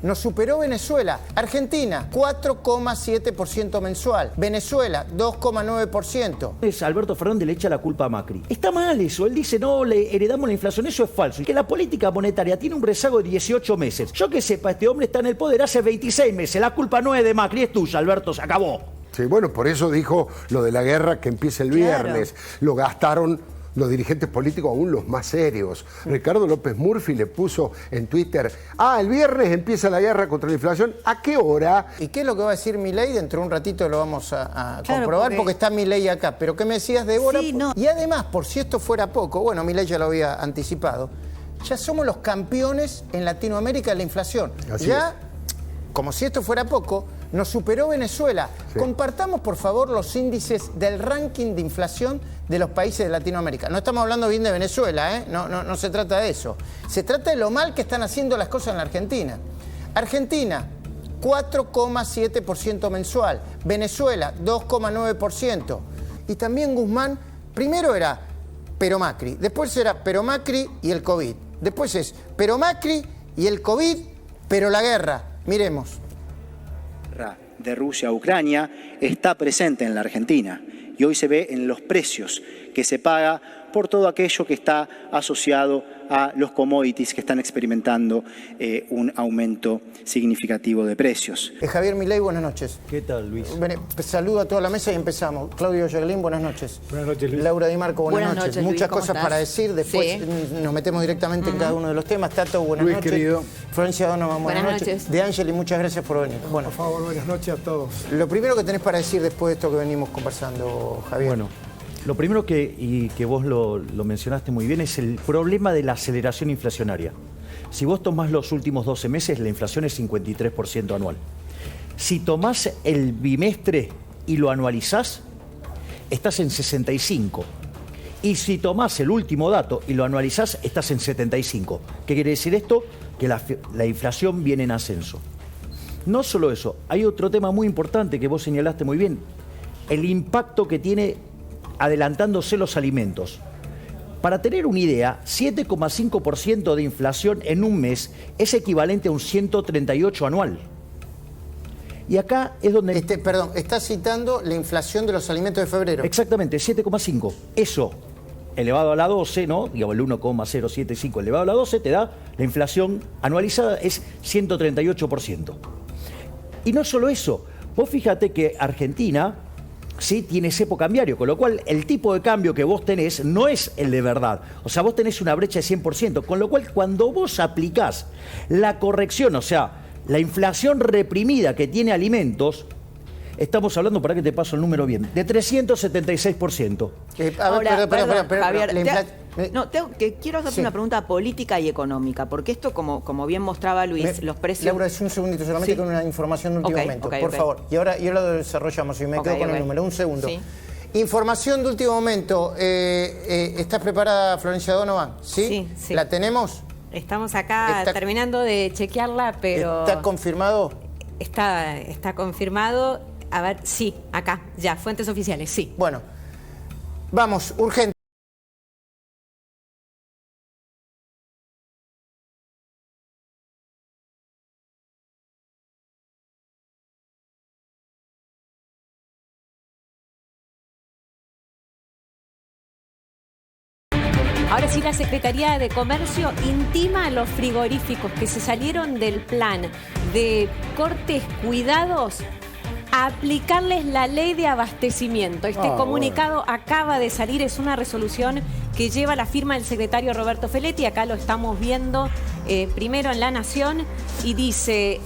nos superó Venezuela. Argentina, 4,7% mensual. Venezuela, 2,9%. Alberto Fernández le echa la culpa a Macri. Está mal eso. Él dice, no, le heredamos la inflación. Eso es falso. Y que la política monetaria tiene un rezago de 18 meses. Yo que sepa, este hombre está en el poder hace 26 meses. La culpa no es de Macri, es tuya, Alberto. Se acabó. Sí, bueno, por eso dijo lo de la guerra que empieza el viernes. Claro. Lo gastaron los dirigentes políticos, aún los más serios. Ricardo López Murphy le puso en Twitter, el viernes empieza la guerra contra la inflación, ¿a qué hora? ¿Y qué es lo que va a decir Milei? Dentro de un ratito lo vamos a comprobar porque está Milei acá. Pero ¿qué me decías, Débora? Sí, no. Y además, por si esto fuera poco, bueno, Milei ya lo había anticipado, ya somos los campeones en Latinoamérica de la inflación. Así ya, es. Como si esto fuera poco, nos superó Venezuela. Sí. Compartamos, por favor, los índices del ranking de inflación de los países de Latinoamérica. No estamos hablando bien de Venezuela, ¿eh? No se trata de eso. Se trata de lo mal que están haciendo las cosas en la Argentina. Argentina, 4,7% mensual. Venezuela, 2,9%. Y también Guzmán, primero era pero Macri, después era pero Macri y el COVID. Después es pero Macri y el COVID, pero la guerra. Miremos. De Rusia a Ucrania está presente en la Argentina y hoy se ve en los precios que se paga por todo aquello que está asociado a los commodities que están experimentando un aumento significativo de precios. Javier Milei, buenas noches. ¿Qué tal, Luis? Saludo a toda la mesa y empezamos. Claudio Yaglín, buenas noches. Buenas noches, Luis. Laura Di Marco, buenas noches. Muchas Luis, cosas para decir, después nos metemos directamente en cada uno de los temas. Tato, buenas noches. Querido. Florencia Donovan, buenas noches. De Angeli, muchas gracias por venir. Bueno, por favor, buenas noches a todos. Lo primero que tenés para decir después de esto que venimos conversando, Javier. Bueno, lo primero que vos lo mencionaste muy bien es el problema de la aceleración inflacionaria. Si vos tomás los últimos 12 meses, la inflación es 53% anual. Si tomás el bimestre y lo anualizás, estás en 65%. Y si tomás el último dato y lo anualizás, estás en 75%. ¿Qué quiere decir esto? Que la inflación viene en ascenso. No solo eso, hay otro tema muy importante que vos señalaste muy bien. El impacto que tiene adelantándose los alimentos. Para tener una idea, 7,5% de inflación en un mes es equivalente a un 138 anual. Y acá es donde... Perdón, estás citando la inflación de los alimentos de febrero. Exactamente, 7,5. Eso, elevado a la 12, ¿no? Digamos, el 1,075 elevado a la 12 te da la inflación anualizada es 138%. Y no solo eso, vos fíjate que Argentina... sí, tiene cepo cambiario, con lo cual el tipo de cambio que vos tenés no es el de verdad. O sea, vos tenés una brecha de 100%, con lo cual cuando vos aplicás la corrección, o sea, la inflación reprimida que tiene alimentos, estamos hablando, para que te paso el número bien, de 376%. Quiero hacerte una pregunta política y económica, porque esto, como bien mostraba Luis, los precios... Laura, es un segundito solamente con una información de último momento, por favor. Y ahora lo desarrollamos y me quedo con el número. Un segundo. Sí. Información de último momento. ¿Estás preparada, Florencia Donovan? ¿Sí? Sí. ¿La tenemos? Estamos acá terminando de chequearla, pero... ¿Está confirmado? Está confirmado. A ver, sí, acá, ya, fuentes oficiales, sí. Bueno, vamos, urgente. Ahora sí, la Secretaría de Comercio intima a los frigoríficos que se salieron del plan de cortes cuidados a aplicarles la ley de abastecimiento. Comunicado acaba de salir, es una resolución que lleva la firma del secretario Roberto Feletti. Acá lo estamos viendo primero en La Nación y dice,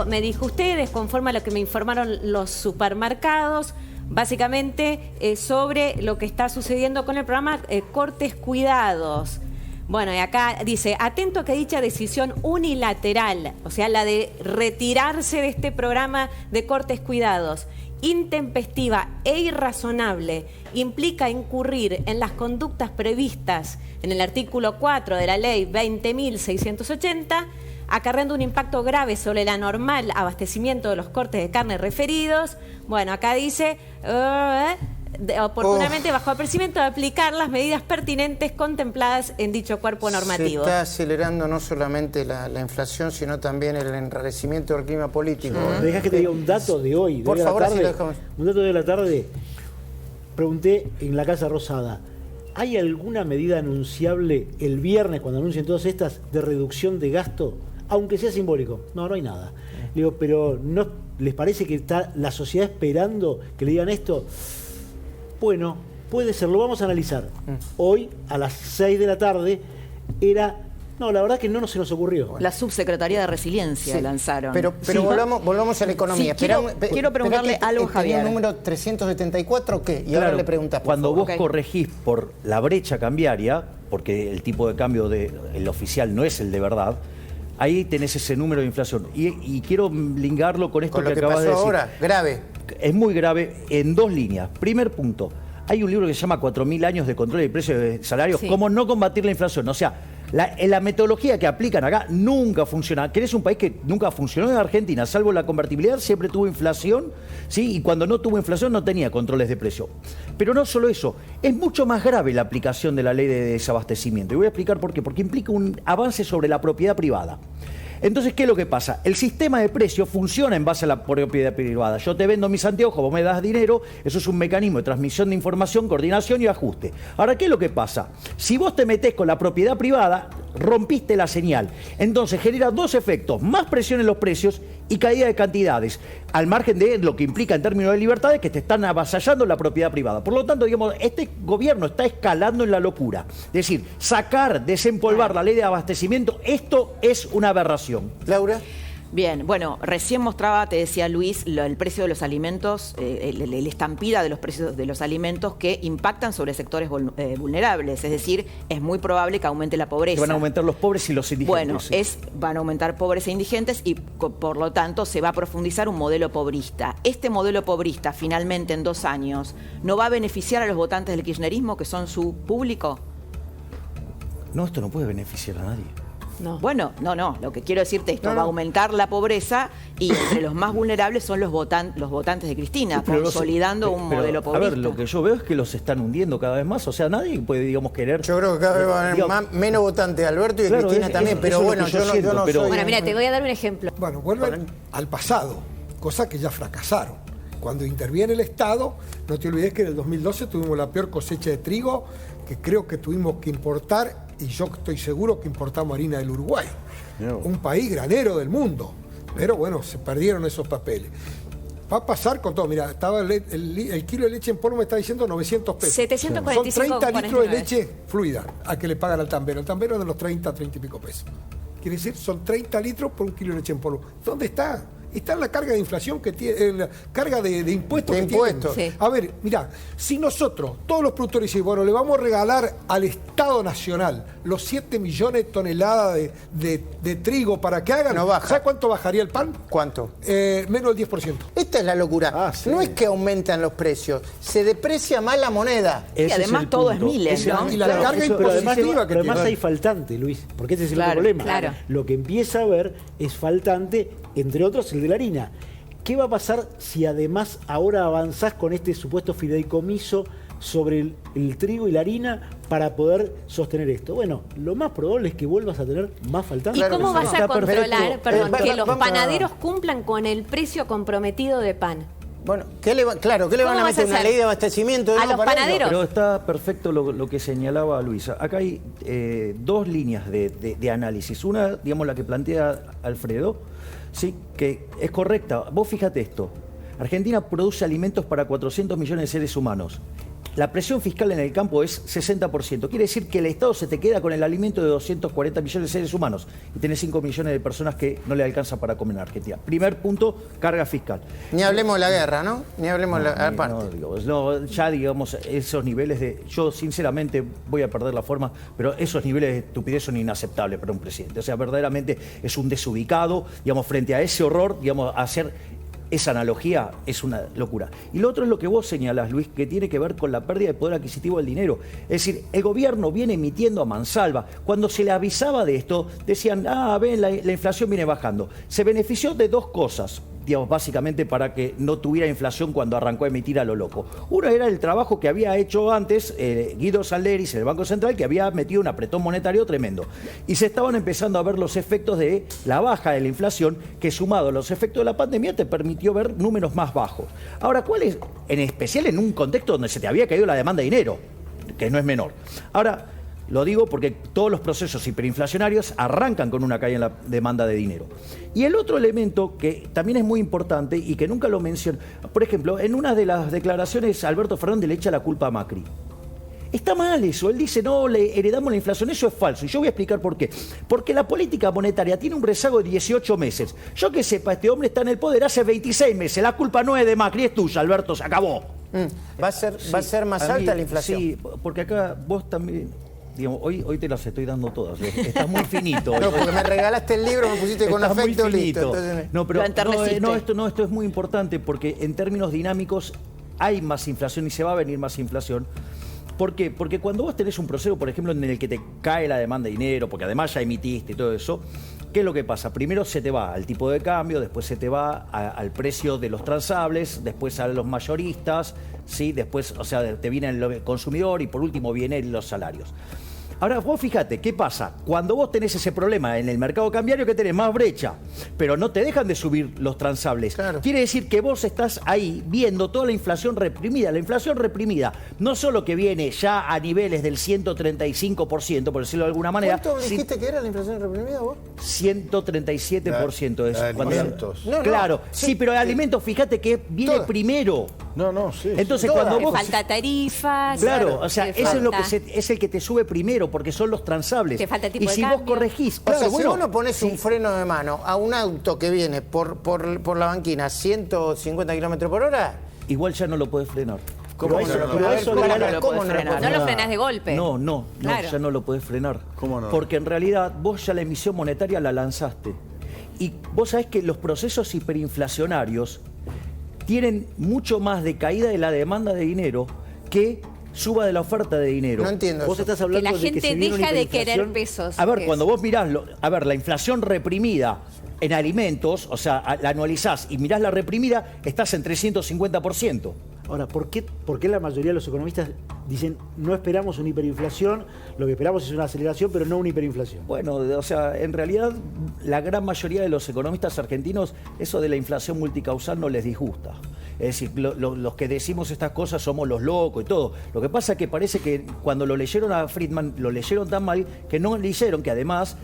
me dijo ustedes, conforme a lo que me informaron los supermercados, básicamente sobre lo que está sucediendo con el programa Cortes Cuidados. Bueno, y acá dice, atento a que dicha decisión unilateral, o sea, la de retirarse de este programa de cortes cuidados, intempestiva e irrazonable, implica incurrir en las conductas previstas en el artículo 4 de la ley 20.680, acarreando un impacto grave sobre el anormal abastecimiento de los cortes de carne referidos. Bueno, acá dice... oportunamente bajo apercibimiento de aplicar las medidas pertinentes contempladas en dicho cuerpo normativo. Se está acelerando no solamente la inflación, sino también el enrarecimiento del clima político. ¿Me dejas que te diga un dato de hoy? Por favor, tarde, un dato de la tarde. Pregunté en la Casa Rosada, ¿hay alguna medida anunciable el viernes, cuando anuncien todas estas, de reducción de gasto? Aunque sea simbólico. No hay nada. Digo, pero ¿no les parece que está la sociedad esperando que le digan esto? Bueno, puede ser, lo vamos a analizar. Hoy, a las 6 de la tarde, no, la verdad que no se nos ocurrió. La Subsecretaría de Resiliencia lanzaron. Pero volvamos a la economía. Sí, quiero preguntarle algo, Javier. ¿El número 374 qué? Y claro, ahora le preguntas. Cuando vos corregís por la brecha cambiaria, porque el tipo de cambio el oficial no es el de verdad, ahí tenés ese número de inflación. Y quiero ligarlo con esto que acabas de decir. Ahora, grave. Es muy grave en dos líneas. Primer punto, hay un libro que se llama 4.000 años de control de precios de salarios, cómo no combatir la inflación. O sea, la metodología que aplican acá nunca funciona. Que es un país que nunca funcionó en Argentina, salvo la convertibilidad, siempre tuvo inflación, ¿sí? Y cuando no tuvo inflación no tenía controles de precio. Pero no solo eso, es mucho más grave la aplicación de la ley de desabastecimiento. Y voy a explicar por qué. Porque implica un avance sobre la propiedad privada. Entonces, ¿qué es lo que pasa? El sistema de precios funciona en base a la propiedad privada. Yo te vendo mis anteojos, vos me das dinero, eso es un mecanismo de transmisión de información, coordinación y ajuste. Ahora, ¿qué es lo que pasa? Si vos te metés con la propiedad privada, rompiste la señal. Entonces, genera dos efectos, más presión en los precios y caída de cantidades, al margen de lo que implica en términos de libertades que te están avasallando la propiedad privada. Por lo tanto, digamos, este gobierno está escalando en la locura. Es decir, desempolvar la ley de abastecimiento, esto es una aberración. Laura. Bien, bueno, recién mostraba, te decía Luis, el precio de los alimentos, la estampida de los precios de los alimentos que impactan sobre sectores vulnerables. Es decir, es muy probable que aumente la pobreza. Que van a aumentar los pobres y los indigentes. Bueno, van a aumentar pobres e indigentes y por lo tanto se va a profundizar un modelo pobrista. Este modelo pobrista, finalmente en 2 años, ¿no va a beneficiar a los votantes del kirchnerismo, que son su público? No, esto no puede beneficiar a nadie. No. Bueno, no. Lo que quiero decirte, esto va a aumentar la pobreza y entre los más vulnerables son los votantes de Cristina, consolidando un modelo pobrista. A ver, lo que yo veo es que los están hundiendo cada vez más. O sea, nadie puede, digamos, querer... Yo creo que cada vez van a haber menos votantes de Alberto y de Cristina también. Pero bueno, yo no soy... Bueno, mira, te voy a dar un ejemplo. Bueno, vuelven al pasado, cosa que ya fracasaron. Cuando interviene el Estado, no te olvides que en el 2012 tuvimos la peor cosecha de trigo, que creo que tuvimos que importar, y yo estoy seguro que importamos harina del Uruguay, un país granero del mundo. Pero bueno, se perdieron esos papeles. Va a pasar con todo. Mira, estaba el kilo de leche en polvo me está diciendo 900 pesos. 745. Son 30 litros de leche fluida a que le pagan al tambero. El tambero es de los 30 y pico pesos. Quiere decir, son 30 litros por un kilo de leche en polvo. ¿Dónde está? Está en la carga de inflación que tiene, la carga de impuestos que tienen. Sí. A ver, mira, si nosotros, todos los productores, decimos, bueno, le vamos a regalar al Estado Nacional los 7 millones de toneladas de trigo para que hagan, no baja. ¿Sabes cuánto bajaría el pan? ¿Cuánto? Menos del 10%. Esta es la locura. Sí. No es que aumentan los precios, se deprecia más la moneda. Y además todo es miles, ¿no? Y la carga impositiva que además tiene. hay faltante, Luis, porque ese es el otro problema. Claro. Lo que empieza a haber es faltante, entre otros el de la harina. ¿Qué va a pasar si además ahora avanzás con este supuesto fideicomiso sobre el trigo y la harina para poder sostener esto? Bueno, lo más probable es que vuelvas a tener más faltante. ¿Y cómo vas a controlar, que los vamos panaderos cumplan con el precio comprometido de pan? Bueno, ¿qué le van a meter? ¿Una ley de abastecimiento? ¿A los panaderos? Pero está perfecto lo que señalaba Luisa. Acá hay dos líneas de análisis. Una, digamos, la que plantea Alfredo, sí, que es correcta. Vos fíjate esto. Argentina produce alimentos para 400 millones de seres humanos. La presión fiscal en el campo es 60%. Quiere decir que el Estado se te queda con el alimento de 240 millones de seres humanos y tenés 5 millones de personas que no le alcanza para comer en Argentina. Primer punto, carga fiscal. Ni hablemos de la guerra, ¿no? Ni hablemos de la aparte. Ya digamos, esos niveles de... Yo sinceramente voy a perder la forma, pero esos niveles de estupidez son inaceptables para un presidente. O sea, verdaderamente es un desubicado, digamos, frente a ese horror, digamos, hacer... Esa analogía es una locura. Y lo otro es lo que vos señalás, Luis, que tiene que ver con la pérdida de poder adquisitivo del dinero. Es decir, el gobierno viene emitiendo a mansalva. Cuando se le avisaba de esto, decían, ven, la inflación viene bajando. Se benefició de dos cosas, digamos, básicamente para que no tuviera inflación cuando arrancó a emitir a lo loco. Uno era el trabajo que había hecho antes Guido Salderis en el Banco Central, que había metido un apretón monetario tremendo. Y se estaban empezando a ver los efectos de la baja de la inflación, que sumado a los efectos de la pandemia te permitió ver números más bajos. Ahora, ¿cuál es? En especial en un contexto donde se te había caído la demanda de dinero, que no es menor. Ahora, lo digo porque todos los procesos hiperinflacionarios arrancan con una caída en la demanda de dinero. Y el otro elemento que también es muy importante y que nunca lo menciono, por ejemplo, en una de las declaraciones Alberto Fernández le echa la culpa a Macri. Está mal eso, él dice, no, le heredamos la inflación, eso es falso. Y yo voy a explicar por qué. Porque la política monetaria tiene un rezago de 18 meses. Yo que sepa, este hombre está en el poder hace 26 meses. La culpa no es de Macri, es tuya, Alberto, se acabó. ¿Va a ser más alta la inflación? Sí, porque acá vos también... Digamos, hoy te las estoy dando todas. Estás muy finito. No, porque me regalaste el libro, me pusiste con Estás afecto, muy finito. listo. Entonces... No, pero esto es muy importante porque en términos dinámicos hay más inflación y se va a venir más inflación. ¿Por qué? Porque cuando vos tenés un proceso, por ejemplo, en el que te cae la demanda de dinero, porque además ya emitiste y todo eso, ¿qué es lo que pasa? Primero se te va al tipo de cambio, después se te va al precio de los transables, después a los mayoristas, ¿sí? Después, o sea, te viene el consumidor y por último vienen los salarios. Ahora, vos fíjate, ¿qué pasa? Cuando vos tenés ese problema en el mercado cambiario, que tenés más brecha, pero no te dejan de subir los transables. Claro. Quiere decir que vos estás ahí viendo toda la inflación reprimida. La inflación reprimida no solo que viene ya a niveles del 135%, por decirlo de alguna manera. ¿Cuánto dijiste que era la inflación reprimida vos? 137%. De alimentos. Claro, sí, pero de alimentos, fíjate que viene primero. Sí. Entonces, cuando vos... Falta tarifas. Claro, o sea, eso es lo que es el que te sube primero, porque son los transables. Te falta tipo y de si cambio. vos corregís... O sea, si vos no pones un freno de mano a un auto que viene por la banquina a 150 kilómetros por hora... Igual ya no lo podés frenar. ¿Cómo no lo frenas de golpe. No, Claro. ya no lo podés frenar. ¿Cómo no? Porque en realidad vos ya la emisión monetaria la lanzaste. Y vos sabés que los procesos hiperinflacionarios tienen mucho más de caída de la demanda de dinero que suba de la oferta de dinero. No entiendo. Vos estás hablando Que la de que gente se viene una deja de hiperinflación. querer pesos. A ver, cuando vos mirás, la inflación reprimida en alimentos, o sea, la anualizás y mirás la reprimida, estás en 350%. Ahora, ¿por qué la mayoría de los economistas dicen no esperamos una hiperinflación, lo que esperamos es una aceleración, pero no una hiperinflación? Bueno, o sea, en realidad la gran mayoría de los economistas argentinos, eso de la inflación multicausal no les disgusta. Es decir, los que decimos estas cosas somos los locos y todo. Lo que pasa es que parece que cuando lo leyeron a Friedman, lo leyeron tan mal que no leyeron que además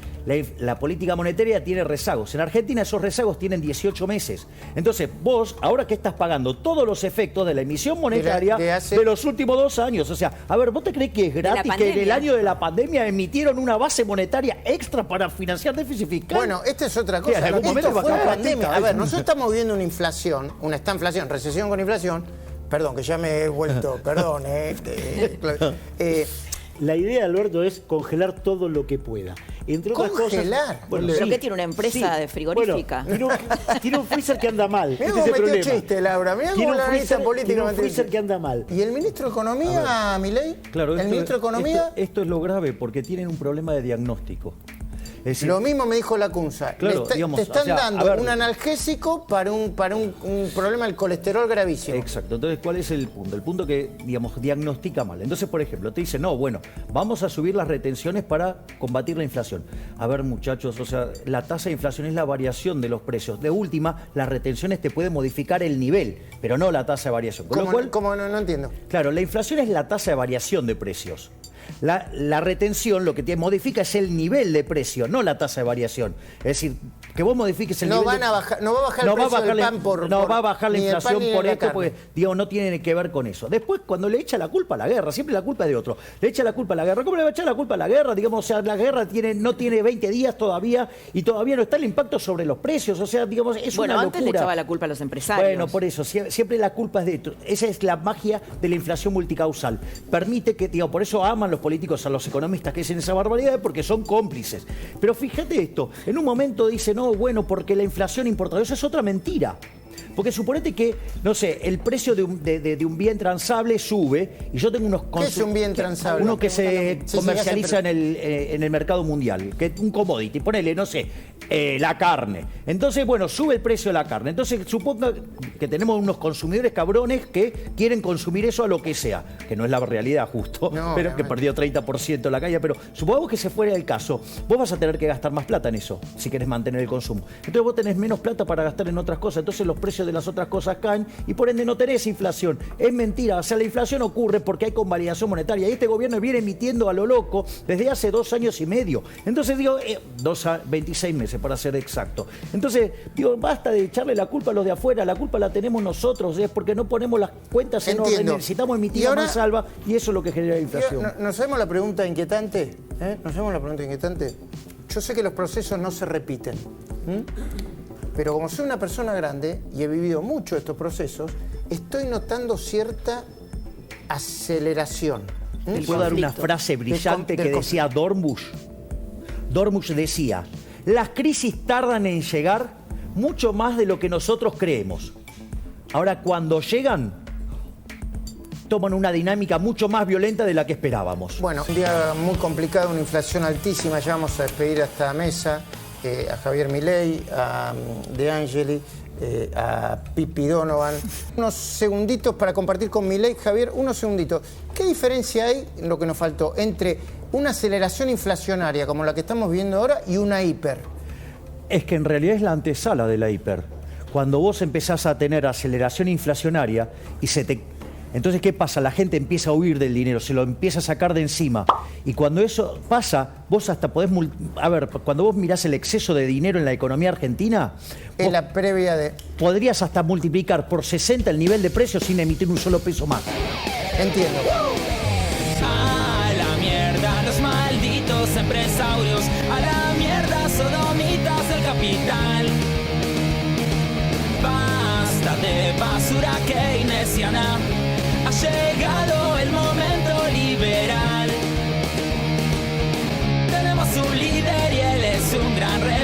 la política monetaria tiene rezagos. En Argentina esos rezagos tienen 18 meses. Entonces, vos, ahora que estás pagando todos los efectos de la emisión monetaria de los últimos 2 años. O sea, a ver, ¿vos te crees que es gratis que en el año de la pandemia emitieron una base monetaria extra para financiar déficit fiscal? Bueno, esta es otra cosa. En algún momento Esto fue va a la caer pandemia. A ver, nosotros estamos viendo una inflación, una estanflación, recesión con inflación. Perdón, que ya me he vuelto, perdón. La idea, Alberto, es congelar todo lo que pueda. Entre otras ¿Congelar? cosas. Bueno, ¿Pero sí, qué tiene una empresa de frigorífica? Bueno, tiene un freezer que anda mal. Mirá Este cómo es el metió problema. chiste, Laura. Mirá Tiene cómo un la analiza freezer- política. tiene un freezer que anda mal. ¿Y el ministro de Economía, Milei? Claro, ¿El ministro de Economía? Esto es lo grave, porque tienen un problema de diagnóstico. Es decir, Lo mismo me dijo la Cunza. Claro, te digamos, están o sea, dando a ver. un analgésico para un problema del colesterol gravísimo. Exacto. Entonces, ¿cuál es el punto? El punto que, digamos, diagnostica mal. Entonces, por ejemplo, te dice, no, bueno, vamos a subir las retenciones para combatir la inflación. A ver, muchachos, o sea, la tasa de inflación es la variación de los precios. De última, las retenciones te pueden modificar el nivel, pero no la tasa de variación. Con lo cual, ¿Cómo no entiendo? claro, la inflación es la tasa de variación de precios. La retención lo que te modifica es el nivel de precio, no la tasa de variación. Es decir, que vos modifiques el No nivel va a bajar el precio del pan no va a bajar la ni del pan inflación ni de por la esto, carne. porque digo, no tiene que ver con eso. Después, cuando le echa la culpa a la guerra, siempre la culpa es de otro. Le echa la culpa a la guerra. ¿Cómo le va a echar la culpa a la guerra? Digamos, o sea, la guerra no tiene 20 días todavía y todavía no está el impacto sobre los precios. O sea, digamos, es una locura. Antes le echaba la culpa a los empresarios. Bueno, por eso, siempre la culpa es de esto. Esa es la magia de la inflación multicausal. Permite que, digo, por eso aman los políticos a los economistas que dicen esa barbaridad, porque son cómplices. Pero fíjate esto, en un momento dice, no, bueno, porque la inflación importa. Eso es otra mentira. Porque suponete que, no sé, el precio de un bien transable sube y yo tengo unos... ¿Qué es un bien transable? Uno que se Sí, comercializa en el mercado mundial, que es un commodity. Ponele, no sé, La carne. Entonces, bueno, sube el precio de la carne. Entonces, supongo que tenemos unos consumidores cabrones que quieren consumir eso a lo que sea, que no es la realidad justo, No, pero que perdió 30% en la calle. Pero supongamos que se fuera el caso. Vos vas a tener que gastar más plata en eso, si querés mantener el consumo. Entonces vos tenés menos plata para gastar en otras cosas. Entonces los precios de las otras cosas caen y por ende no tenés inflación. Es mentira. O sea, la inflación ocurre porque hay convalidación monetaria. Y este gobierno viene emitiendo a lo loco desde hace 2 años y medio. Entonces digo, 26 meses para ser exacto. Entonces, digo, basta de echarle la culpa a los de afuera, la culpa la tenemos nosotros, es porque no ponemos las cuentas en orden, necesitamos emitir más salva y eso es lo que genera la inflación. ¿Nos hacemos la pregunta inquietante? ¿Nos hacemos la pregunta inquietante? Yo sé que los procesos no se repiten, pero como soy una persona grande y he vivido mucho estos procesos, estoy notando cierta aceleración. Te puedo dar una frase brillante que decía Dornbusch. Dornbusch decía: las crisis tardan en llegar mucho más de lo que nosotros creemos. Ahora, cuando llegan, toman una dinámica mucho más violenta de la que esperábamos. Bueno, un día muy complicado, una inflación altísima. Ya vamos a despedir a esta mesa a Javier Milei, a De Angeli, a Pippi Donovan. Unos segunditos para compartir con Milei. Javier, unos segunditos. ¿Qué diferencia hay, en lo que nos faltó, entre una aceleración inflacionaria como la que estamos viendo ahora y una hiper? Es que en realidad es la antesala de la hiper. Cuando vos empezás a tener aceleración inflacionaria y entonces, ¿qué pasa? La gente empieza a huir del dinero, se lo empieza a sacar de encima. Y cuando eso pasa, vos hasta podés... cuando vos mirás el exceso de dinero en la economía argentina... Es la previa de... Podrías hasta multiplicar por 60 el nivel de precios sin emitir un solo peso más. Entiendo. A la mierda los malditos empresarios, a la mierda sodomitas del capital. Basta de basura keynesiana, ha llegado